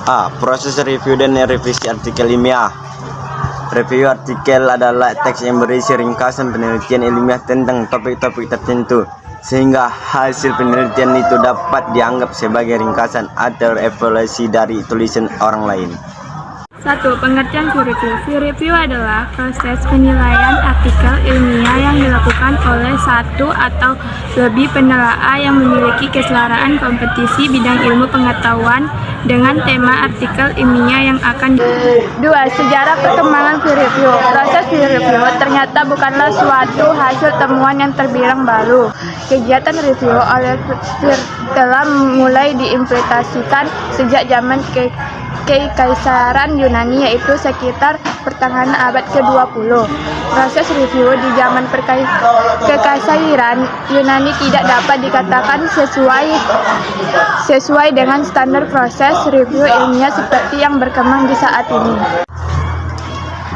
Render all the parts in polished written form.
A. Proses review dan revisi artikel ilmiah. Review artikel adalah teks yang berisi ringkasan penelitian ilmiah tentang topik-topik tertentu, sehingga hasil penelitian itu dapat dianggap sebagai ringkasan atau evaluasi dari tulisan orang lain. 1. Pengertian peer review. Peer review adalah proses penilaian artikel ilmiah yang dilakukan oleh satu atau lebih penelaah yang memiliki kesetaraan kompetisi bidang ilmu pengetahuan dengan tema artikel ilmiah yang akan 2. Sejarah perkembangan peer review. Proses peer review ternyata bukanlah suatu hasil temuan yang terbilang baru. Kegiatan review oleh peer telah mulai diimplementasikan sejak zaman Kekaisaran Yunani, yaitu sekitar pertengahan abad ke-20. Proses review di zaman Kekaisaran Yunani tidak dapat dikatakan sesuai dengan standar proses review ilmiah seperti yang berkembang di saat ini.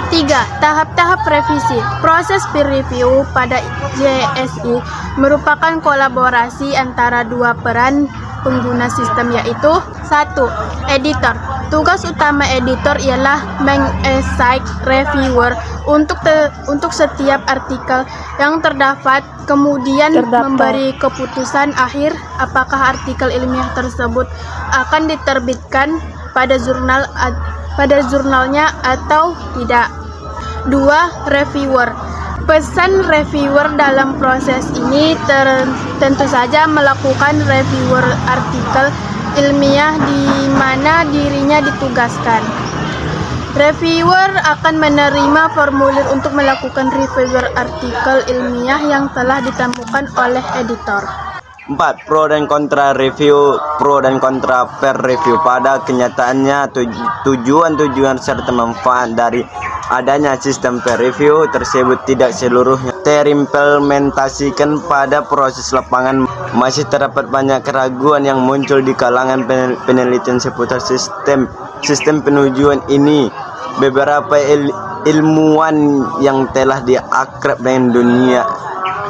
3. Tahap-tahap revisi. Proses peer review pada JSI merupakan kolaborasi antara dua peran pengguna sistem, yaitu 1. Editor. Tugas utama editor ialah mengesai reviewer untuk setiap artikel yang terdapat, kemudian memberi keputusan akhir apakah artikel ilmiah tersebut akan diterbitkan pada jurnalnya atau tidak. 2. Reviewer. Pesan reviewer dalam proses ini tentu saja melakukan reviewer artikel ilmiah di mana dirinya ditugaskan. Reviewer akan menerima formulir untuk melakukan reviewer artikel ilmiah yang telah ditemukan oleh editor. 4. Pro dan kontra review. Pro dan kontra peer review. Pada kenyataannya, tujuan serta manfaat dari adanya sistem peer review tersebut tidak seluruhnya terimplementasikan pada proses lapangan. Masih terdapat banyak keraguan yang muncul di kalangan penelitian seputar sistem penujuan ini. Beberapa ilmuwan yang telah diakrab dengan dunia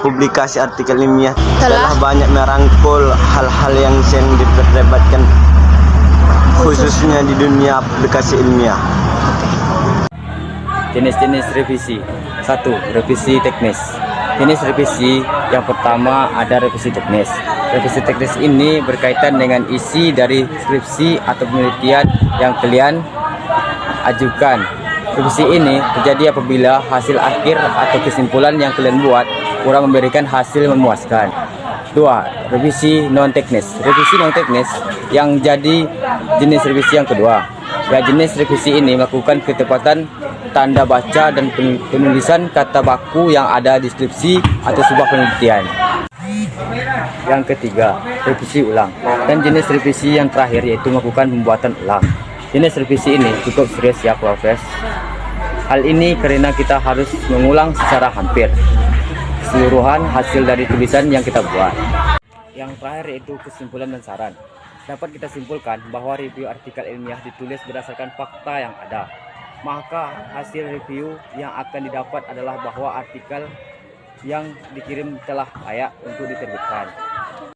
publikasi artikel ilmiah telah banyak merangkul hal-hal yang sering diperdebatkan, khususnya di dunia aplikasi ilmiah. Jenis-jenis revisi. 1. Revisi teknis. Jenis revisi yang pertama ada revisi teknis. Revisi teknis ini berkaitan dengan isi dari skripsi atau penelitian yang kalian ajukan. Revisi ini terjadi apabila hasil akhir atau kesimpulan yang kalian buat kurang memberikan hasil memuaskan. 2. Revisi non teknis. Revisi non teknis yang jadi jenis revisi yang kedua. Jenis revisi ini melakukan ketepatan tanda baca dan penulisan kata baku yang ada di skripsi atau sebuah penelitian. Yang ketiga, revisi ulang. Dan jenis revisi yang terakhir yaitu melakukan pembuatan ulang. Jenis revisi ini cukup serius ya Profes. Hal ini karena kita harus mengulang secara hampir keseluruhan hasil dari tulisan yang kita buat. Yang terakhir yaitu kesimpulan dan saran. Dapat kita simpulkan bahwa review artikel ilmiah ditulis berdasarkan fakta yang ada. Maka hasil review yang akan didapat adalah bahwa artikel yang dikirim telah layak untuk diterbitkan.